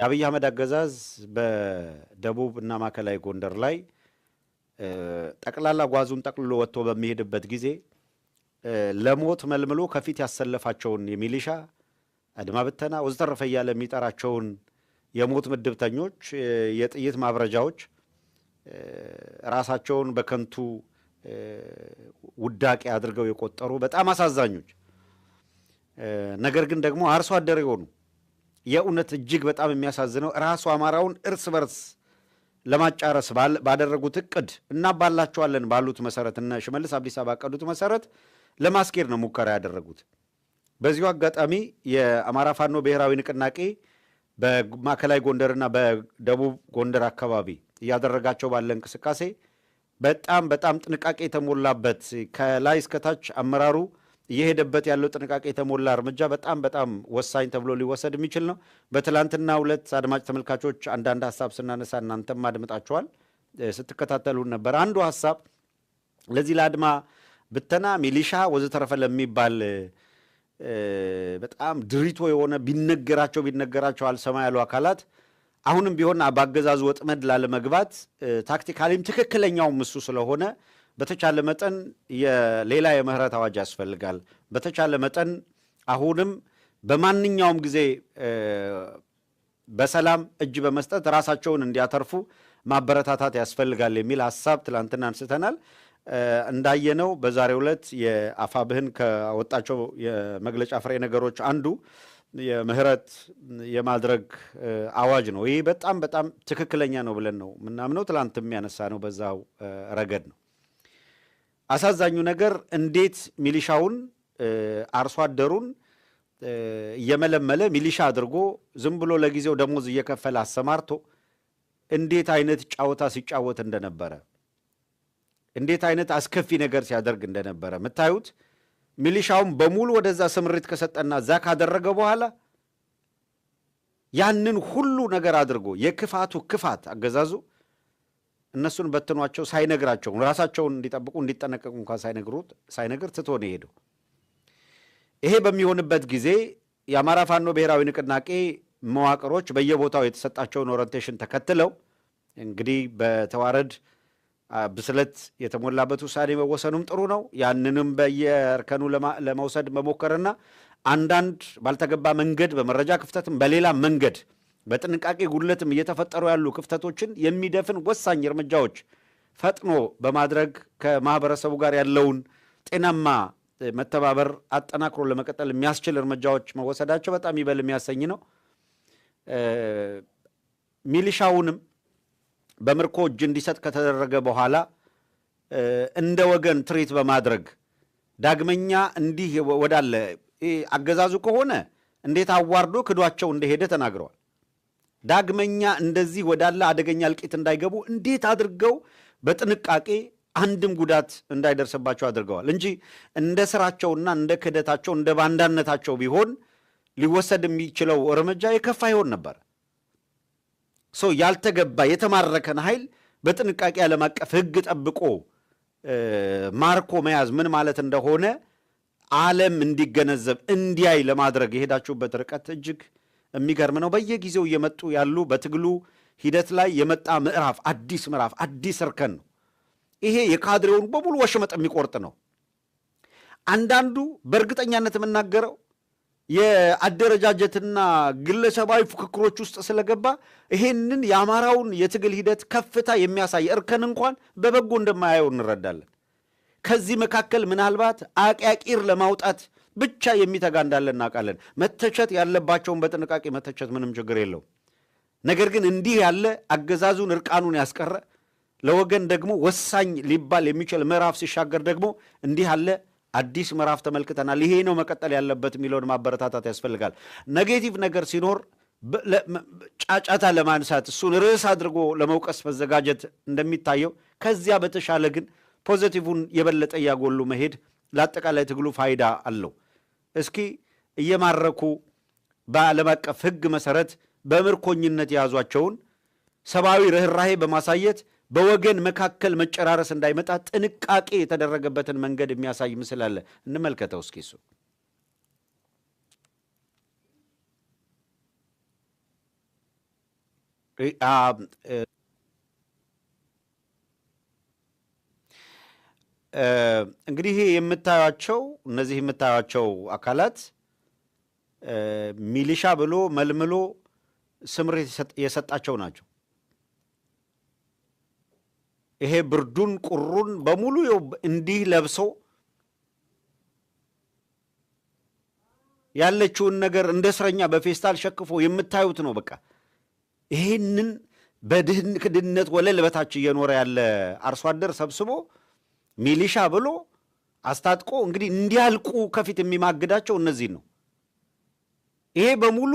አብይ አህመድ አገዛዝ በደቡብ እና ማዕከላዊ ጎንደር ላይ ጠቅላላ ጓዙን ጠቅልሎ ወጥቶ በሚሄድበት ጊዜ ለሞት መልምሎ ከፊት ያሰለፋቸውን የሚሊሻ አድማ ብተና ወዘተረፈ እያለ የሚጠራቸውን የሞት ምድብተኞች የጥይት ማብረጃዎች ራሳቸውን በከንቱ ውዳቂ አድርገው የቆጠሩ በጣም አሳዛኞች ነገር ግን ደግሞ አርሶ አደር የሆኑ የእውነት እጅግ በጣም የሚያሳዝነው ራሱ አማራውን እርስ በርስ ለማጫረስ ባደረጉት እቅድ እናባላቸዋለን ባሉት መሰረት እና ሽመልስ አብዲሳ ባቀዱት መሰረት ለማስኬድ ነው ሙከራ ያደረጉት። በዚሁ አጋጣሚ የአማራ ፋኖ ብሔራዊ ንቅናቄ በማዕከላዊ ጎንደርና በደቡብ ጎንደር አካባቢ እያደረጋቸው ባለ እንቅስቃሴ በጣም በጣም ጥንቃቄ የተሞላበት ከላይ እስከታች አመራሩ እየሄደበት ያለው ጥንቃቄ የተሞላ እርምጃ በጣም በጣም ወሳኝ ተብሎ ሊወሰድ የሚችል ነው። በትላንትና ሁለት አድማጭ ተመልካቾች አንዳንድ ሐሳብ ስናነሳ እናንተም አድምጣችኋል፣ ስትከታተሉን ነበር። አንዱ ሐሳብ ለዚህ ለአድማ ብተና ሚሊሻ ወዘተረፈ ለሚባል በጣም ድሪቶ የሆነ ቢነገራቸው አልሰማ ያሉ አካላት አሁንም ቢሆን በአገዛዙ ወጥመድ ላለመግባት ታክቲካሊም ትክክለኛውም እሱ ስለሆነ በተቻለ መጠን ሌላ የምህረት አዋጅ ያስፈልጋል። በተቻለ መጠን አሁንም በማንኛውም ጊዜ በሰላም እጅ በመስጠት ራሳቸውን እንዲያተርፉ ማበረታታት ያስፈልጋል የሚል ሐሳብ ትላንትና አንስተናል። እንዳየነው በዛሬው ዕለት የአፋብህን ካወጣቸው የመግለጫ ፍሬ ነገሮች አንዱ የምህረት የማድረግ አዋጅ ነው። ይህ በጣም በጣም ትክክለኛ ነው ብለን ነው ምናምነው። ትላንት የሚያነሳ ነው በዛው ረገድ ነው። አሳዛኙ ነገር እንዴት ሚሊሻውን አርሶ አደሩን እየመለመለ ሚሊሻ አድርጎ ዝም ብሎ ለጊዜው ደሞዝ እየከፈለ አሰማርቶ እንዴት አይነት ጫወታ ሲጫወት እንደነበረ እንዴት አይነት አስከፊ ነገር ሲያደርግ እንደነበረ የምታዩት። ሚሊሻውን በሙሉ ወደዛ ስምሪት ከሰጠና እዛ ካደረገ በኋላ ያንን ሁሉ ነገር አድርጎ የክፋቱ ክፋት አገዛዙ እነሱን በትኗቸው ሳይነግራቸው ራሳቸውን እንዲጠብቁ እንዲጠነቀቁ እንኳን ሳይነግር ትቶ ነው የሄደው። ይሄ በሚሆንበት ጊዜ የአማራ ፋኖ ብሔራዊ ንቅናቄ መዋቅሮች በየቦታው የተሰጣቸውን ኦሪንቴሽን ተከትለው እንግዲህ በተዋረድ ብስለት የተሞላበት ውሳኔ መወሰኑም ጥሩ ነው። ያንንም በየእርከኑ ለመውሰድ መሞከርና አንዳንድ ባልተገባ መንገድ በመረጃ ክፍተትም በሌላ መንገድ በጥንቃቄ ጉድለትም እየተፈጠሩ ያሉ ክፍተቶችን የሚደፍን ወሳኝ እርምጃዎች ፈጥኖ በማድረግ ከማህበረሰቡ ጋር ያለውን ጤናማ መተባበር አጠናክሮ ለመቀጠል የሚያስችል እርምጃዎች መወሰዳቸው በጣም ይበል የሚያሰኝ ነው። ሚሊሻውንም በምርኮ እጅ እንዲሰጥ ከተደረገ በኋላ እንደ ወገን ትሪት በማድረግ ዳግመኛ እንዲህ ወዳለ አገዛዙ ከሆነ እንዴት አዋርዶ ክዷቸው እንደሄደ ተናግረዋል። ዳግመኛ እንደዚህ ወዳለ አደገኛ እልቂት እንዳይገቡ እንዴት አድርገው በጥንቃቄ አንድም ጉዳት እንዳይደርስባቸው አድርገዋል እንጂ እንደ ስራቸውና እንደ ክደታቸው እንደ ባንዳነታቸው ቢሆን ሊወሰድ የሚችለው እርምጃ የከፋ ይሆን ነበር። ያልተገባ የተማረከን ኃይል በጥንቃቄ ዓለም አቀፍ ሕግ ጠብቆ ማርኮ መያዝ ምን ማለት እንደሆነ ዓለም እንዲገነዘብ እንዲያይ ለማድረግ የሄዳችሁበት ርቀት እጅግ የሚገርም ነው። በየጊዜው እየመጡ ያሉ በትግሉ ሂደት ላይ የመጣ ምዕራፍ፣ አዲስ እርከን ነው። ይሄ የካድሬውን በሙሉ ወሽመጥ የሚቆርጥ ነው። አንዳንዱ በእርግጠኛነት የምናገረው የአደረጃጀትና ግለሰባዊ ፉክክሮች ውስጥ ስለገባ ይሄንን የአማራውን የትግል ሂደት ከፍታ የሚያሳይ እርከን እንኳን በበጎ እንደማያየው እንረዳለን። ከዚህ መካከል ምናልባት አቃቂር ለማውጣት ብቻ የሚተጋ እንዳለ እናውቃለን። መተቸት ያለባቸውን በጥንቃቄ መተቸት ምንም ችግር የለው። ነገር ግን እንዲህ ያለ አገዛዙን እርቃኑን ያስቀረ ለወገን ደግሞ ወሳኝ ሊባል የሚችል ምዕራፍ ሲሻገር ደግሞ እንዲህ ያለ አዲስ ምዕራፍ ተመልክተናል። ይሄ ነው መቀጠል ያለበት የሚለውን ማበረታታት ያስፈልጋል። ኔጌቲቭ ነገር ሲኖር ጫጫታ ለማንሳት እሱን ርዕስ አድርጎ ለመውቀስ መዘጋጀት እንደሚታየው ከዚያ በተሻለ ግን ፖዚቲቭን የበለጠ እያጎሉ መሄድ ለአጠቃላይ ትግሉ ፋይዳ አለው። እስኪ እየማረኩ በዓለም አቀፍ ሕግ መሰረት በምርኮኝነት የያዟቸውን ሰብአዊ ርኅራሄ በማሳየት በወገን መካከል መጨራረስ እንዳይመጣ ጥንቃቄ የተደረገበትን መንገድ የሚያሳይ ምስል አለ። እንመልከተው እስኪ እሱ። እንግዲህ እነዚህ የምታዩቸው አካላት ሚሊሻ ብሎ መልምሎ ስምሪት የሰጣቸው ናቸው። ይሄ ብርዱን ቁሩን በሙሉ እንዲህ ለብሶ ያለችውን ነገር እንደ እስረኛ በፌስታል ሸክፎ የምታዩት ነው። በቃ ይሄንን በድህነት ወለል በታች እየኖረ ያለ አርሶ አደር ሰብስቦ ሚሊሻ ብሎ አስታጥቆ እንግዲህ እንዲያልቁ ከፊት የሚማግዳቸው እነዚህ ነው። ይሄ በሙሉ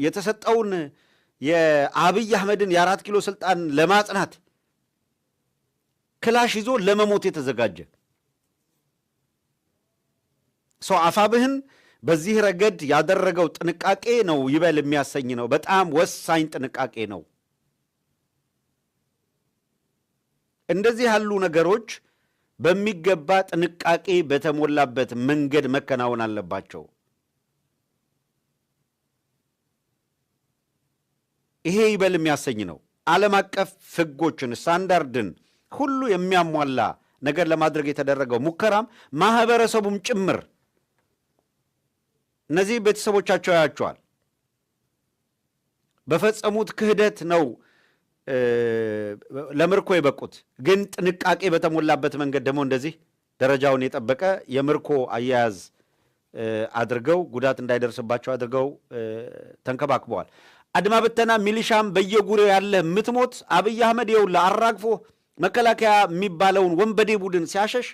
የተሰጠውን የአብይ አህመድን የ4 ኪሎ ስልጣን ለማጽናት ክላሽ ይዞ ለመሞት የተዘጋጀ ሰው አፋብህን በዚህ ረገድ ያደረገው ጥንቃቄ ነው ይበል የሚያሰኝ ነው። በጣም ወሳኝ ጥንቃቄ ነው። እንደዚህ ያሉ ነገሮች በሚገባ ጥንቃቄ በተሞላበት መንገድ መከናወን አለባቸው። ይሄ ይበል የሚያሰኝ ነው። ዓለም አቀፍ ሕጎችን ስታንዳርድን ሁሉ የሚያሟላ ነገር ለማድረግ የተደረገው ሙከራም ማህበረሰቡም ጭምር እነዚህ ቤተሰቦቻቸው ያያቸዋል። በፈጸሙት ክህደት ነው ለምርኮ የበቁት። ግን ጥንቃቄ በተሞላበት መንገድ ደግሞ እንደዚህ ደረጃውን የጠበቀ የምርኮ አያያዝ አድርገው ጉዳት እንዳይደርስባቸው አድርገው ተንከባክበዋል። አድማ ብተና ሚሊሻም በየጉሬው ያለ የምትሞት አብይ አህመድ ይኸውልህ አራግፎ መከላከያ የሚባለውን ወንበዴ ቡድን ሲያሸሽ፣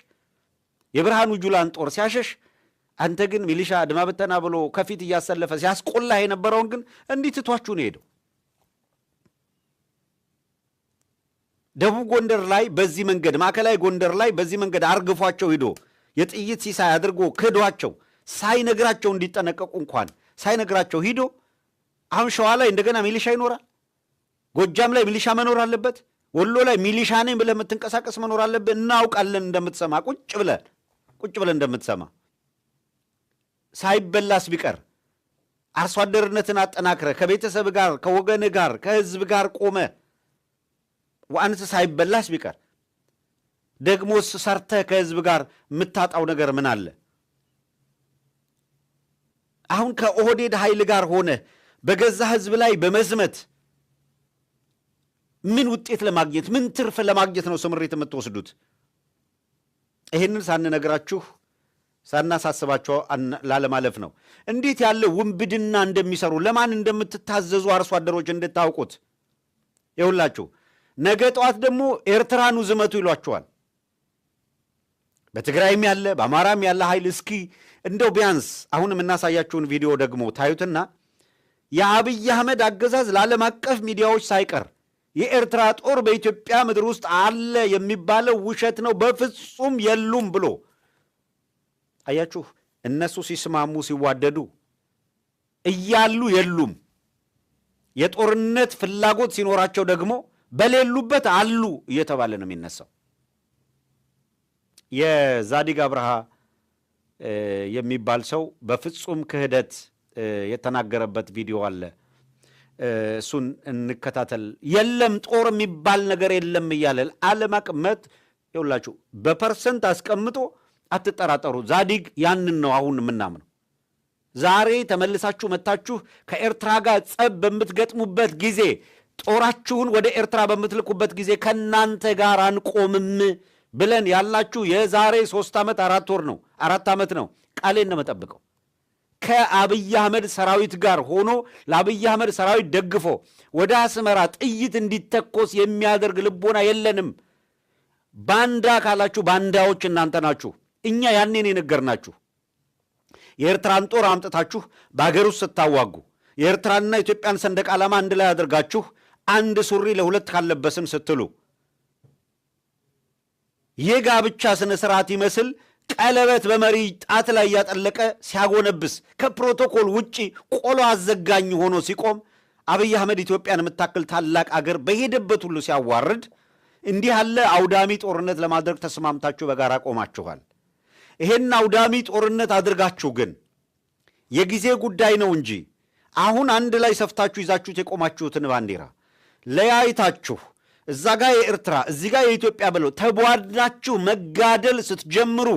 የብርሃኑ ጁላን ጦር ሲያሸሽ፣ አንተ ግን ሚሊሻ አድማ ብተና ብሎ ከፊት እያሰለፈ ሲያስቆላህ የነበረውን ግን እንዲህ ትቷችሁ ነው ሄደው። ደቡብ ጎንደር ላይ በዚህ መንገድ፣ ማዕከላዊ ጎንደር ላይ በዚህ መንገድ አርግፏቸው ሂዶ የጥይት ሲሳይ አድርጎ ክዷቸው ሳይነግራቸው እንዲጠነቀቁ እንኳን ሳይነግራቸው ሂዶ አሁን ሸዋ ላይ እንደገና ሚሊሻ ይኖራል። ጎጃም ላይ ሚሊሻ መኖር አለበት። ወሎ ላይ ሚሊሻ ነኝ ብለህ የምትንቀሳቀስ መኖር አለብህ። እናውቃለን እንደምትሰማ ቁጭ ብለህ እንደምትሰማ ሳይበላስ ቢቀር አርሶ አደርነትን አጠናክረ ከቤተሰብ ጋር ከወገን ጋር ከህዝብ ጋር ቆመ ወአንተ ሳይበላስ ቢቀር ደግሞስ ሰርተህ ከህዝብ ጋር የምታጣው ነገር ምን አለ? አሁን ከኦህዴድ ኃይል ጋር ሆነ በገዛ ህዝብ ላይ በመዝመት ምን ውጤት ለማግኘት ምን ትርፍ ለማግኘት ነው ስምሪት የምትወስዱት? ይህንን ሳንነግራችሁ ሳናሳስባቸው ላለማለፍ ነው። እንዴት ያለ ውንብድና እንደሚሰሩ ለማን እንደምትታዘዙ አርሶ አደሮች እንድታውቁት። ይኸውላችሁ ነገ ጠዋት ደግሞ ኤርትራኑ ዝመቱ ይሏቸዋል። በትግራይም ያለ በአማራም ያለ ኃይል እስኪ እንደው ቢያንስ አሁን የምናሳያችሁን ቪዲዮ ደግሞ ታዩትና የአብይ አህመድ አገዛዝ ለዓለም አቀፍ ሚዲያዎች ሳይቀር የኤርትራ ጦር በኢትዮጵያ ምድር ውስጥ አለ የሚባለው ውሸት ነው፣ በፍጹም የሉም ብሎ አያችሁ። እነሱ ሲስማሙ ሲዋደዱ እያሉ የሉም። የጦርነት ፍላጎት ሲኖራቸው ደግሞ በሌሉበት አሉ እየተባለ ነው የሚነሳው። የዛዲግ አብርሃ የሚባል ሰው በፍጹም ክህደት የተናገረበት ቪዲዮ አለ። እሱን እንከታተል። የለም ጦር የሚባል ነገር የለም እያለ ዓለም አቀፍ ይኸውላችሁ በፐርሰንት አስቀምጦ አትጠራጠሩ። ዛዲግ ያንን ነው አሁን የምናምነው። ዛሬ ተመልሳችሁ መታችሁ ከኤርትራ ጋር ጸብ በምትገጥሙበት ጊዜ ጦራችሁን ወደ ኤርትራ በምትልኩበት ጊዜ ከናንተ ጋር አንቆምም ብለን ያላችሁ የዛሬ 3 ዓመት 4 ዓመት ነው ቃሌን ነው መጠብቀው። ከአብይ አህመድ ሰራዊት ጋር ሆኖ ለአብይ አህመድ ሰራዊት ደግፎ ወደ አስመራ ጥይት እንዲተኮስ የሚያደርግ ልቦና የለንም። ባንዳ ካላችሁ ባንዳዎች እናንተ ናችሁ። እኛ ያኔን የነገርናችሁ የኤርትራን ጦር አምጥታችሁ በአገር ውስጥ ስታዋጉ የኤርትራንና ኢትዮጵያን ሰንደቅ ዓላማ አንድ ላይ አድርጋችሁ አንድ ሱሪ ለሁለት ካለበስን ስትሉ የጋብቻ ስነ ስርዓት ይመስል ቀለበት በመሪ ጣት ላይ ያጠለቀ ሲያጎነብስ ከፕሮቶኮል ውጪ ቆሎ አዘጋኝ ሆኖ ሲቆም አብይ አህመድ ኢትዮጵያን የምታክል ታላቅ አገር በሄደበት ሁሉ ሲያዋርድ እንዲህ ያለ አውዳሚ ጦርነት ለማድረግ ተስማምታችሁ በጋራ ቆማችኋል። ይሄን አውዳሚ ጦርነት አድርጋችሁ ግን የጊዜ ጉዳይ ነው እንጂ አሁን አንድ ላይ ሰፍታችሁ ይዛችሁት የቆማችሁትን ባንዲራ ለያይታችሁ እዛ ጋር የኤርትራ እዚህ ጋር የኢትዮጵያ ብለው ተቧድናችሁ መጋደል ስትጀምሩ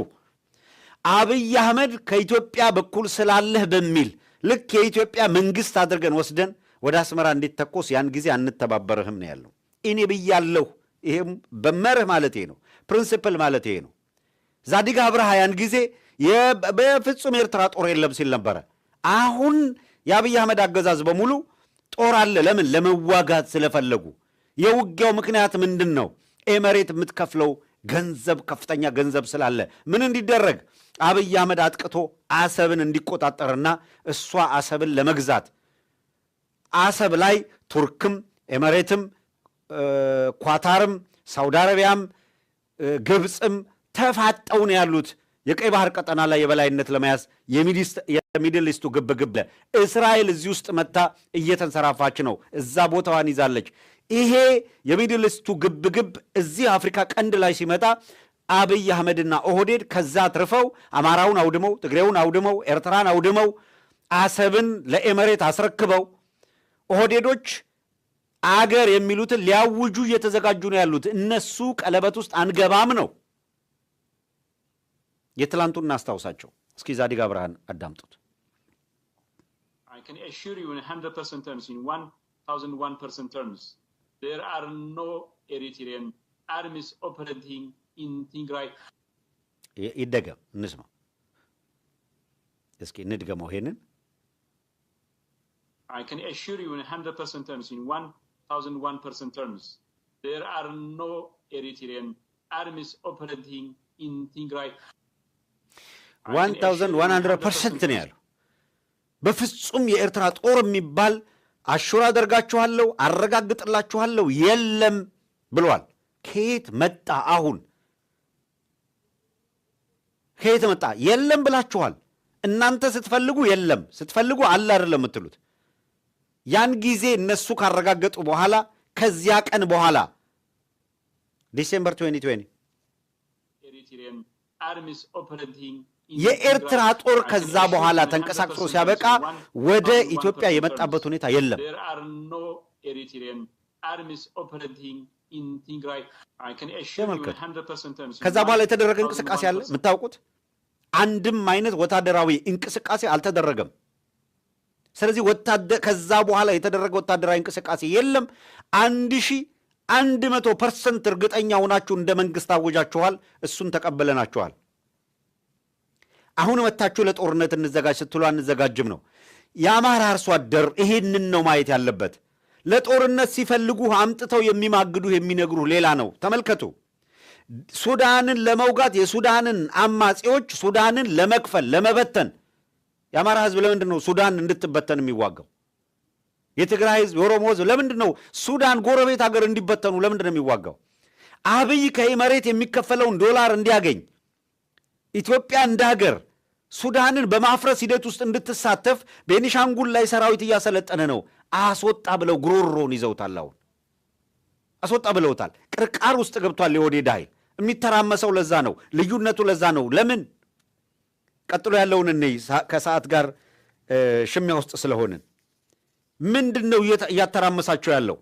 አብይ አህመድ ከኢትዮጵያ በኩል ስላለህ በሚል ልክ የኢትዮጵያ መንግስት አድርገን ወስደን ወደ አስመራ እንዲተኮስ ያን ጊዜ አንተባበርህም ነው ያለው። እኔ ብያለሁ። ይሄም በመርህ ማለት ነው፣ ፕሪንሲፕል ማለት ነው። ዛዲግ አብርሃ ያን ጊዜ በፍጹም ኤርትራ ጦር የለም ሲል ነበረ። አሁን የአብይ አህመድ አገዛዝ በሙሉ ጦር አለ። ለምን? ለመዋጋት ስለፈለጉ። የውጊያው ምክንያት ምንድን ነው? ኤመሬት የምትከፍለው ገንዘብ ከፍተኛ ገንዘብ ስላለ ምን እንዲደረግ አብይ አህመድ አጥቅቶ አሰብን እንዲቆጣጠርና እሷ አሰብን ለመግዛት አሰብ ላይ ቱርክም ኤመሬትም ኳታርም ሳውዲ አረቢያም ግብፅም ተፋጠው ነው ያሉት የቀይ ባህር ቀጠና ላይ የበላይነት ለመያዝ የሚድል ኢስቱ ግብግብ። እስራኤል እዚህ ውስጥ መታ እየተንሰራፋች ነው፣ እዛ ቦታዋን ይዛለች። ይሄ የሚድል ኢስቱ ግብግብ እዚህ አፍሪካ ቀንድ ላይ ሲመጣ አብይ አህመድና ኦህዴድ ከዛ አትርፈው አማራውን አውድመው፣ ትግሬውን አውድመው፣ ኤርትራን አውድመው፣ አሰብን ለኤመሬት አስረክበው ኦህዴዶች አገር የሚሉትን ሊያውጁ እየተዘጋጁ ነው ያሉት። እነሱ ቀለበት ውስጥ አንገባም ነው። የትላንቱን እናስታውሳቸው እስኪ። ዛዲግ አብርሃን አዳምጡት። I can assure you in 100% terms, in 1001% terms, there are no Eritrean armies operating in Tigray. ይደገም እንስማ እስኪ፣ እንድገመው ይሄንን። I can assure you in 100% terms, in 1001% terms, there are no Eritrean armies operating in Tigray. 1100% ነው ያለው። በፍጹም የኤርትራ ጦር የሚባል አሹራ አደርጋችኋለሁ፣ አረጋግጥላችኋለሁ የለም ብሏል። ከየት መጣ? አሁን ከየት መጣ? የለም ብላችኋል። እናንተ ስትፈልጉ የለም፣ ስትፈልጉ አለ አይደለም የምትሉት። ያን ጊዜ እነሱ ካረጋገጡ በኋላ ከዚያ ቀን በኋላ ዲሴምበር 2020 የኤርትራ ጦር ከዛ በኋላ ተንቀሳቅሶ ሲያበቃ ወደ ኢትዮጵያ የመጣበት ሁኔታ የለም። ከዛ በኋላ የተደረገ እንቅስቃሴ አለ የምታውቁት? አንድም አይነት ወታደራዊ እንቅስቃሴ አልተደረገም። ስለዚህ ከዛ በኋላ የተደረገ ወታደራዊ እንቅስቃሴ የለም። 1100% እርግጠኛ ሆናችሁ እንደ መንግስት አወጃችኋል። እሱን ተቀበለናችኋል። አሁን መታችሁ ለጦርነት እንዘጋጅ ስትሉ አንዘጋጅም ነው። የአማራ አርሶ አደር ይሄንን ነው ማየት ያለበት። ለጦርነት ሲፈልጉ አምጥተው የሚማግዱ የሚነግሩ ሌላ ነው። ተመልከቱ። ሱዳንን ለመውጋት የሱዳንን አማጺዎች ሱዳንን ለመክፈል ለመበተን የአማራ ህዝብ ለምንድን ነው ሱዳን እንድትበተን የሚዋጋው? የትግራይ ህዝብ፣ የኦሮሞ ህዝብ ለምንድን ነው ሱዳን ጎረቤት ሀገር እንዲበተኑ ለምንድን ነው የሚዋጋው? አብይ ከመሬት የሚከፈለውን ዶላር እንዲያገኝ ኢትዮጵያ እንደ ሀገር ሱዳንን በማፍረስ ሂደት ውስጥ እንድትሳተፍ ቤኒሻንጉል ላይ ሰራዊት እያሰለጠነ ነው። አስወጣ ብለው ጉሮሮን ይዘውታል። አሁን አስወጣ ብለውታል። ቅርቃር ውስጥ ገብቷል። የኦህዴድ ኃይል የሚተራመሰው ለዛ ነው። ልዩነቱ ለዛ ነው። ለምን? ቀጥሎ ያለውን እኔ ከሰዓት ጋር ሽሚያ ውስጥ ስለሆንን ምንድን ነው እያተራመሳቸው ያለው?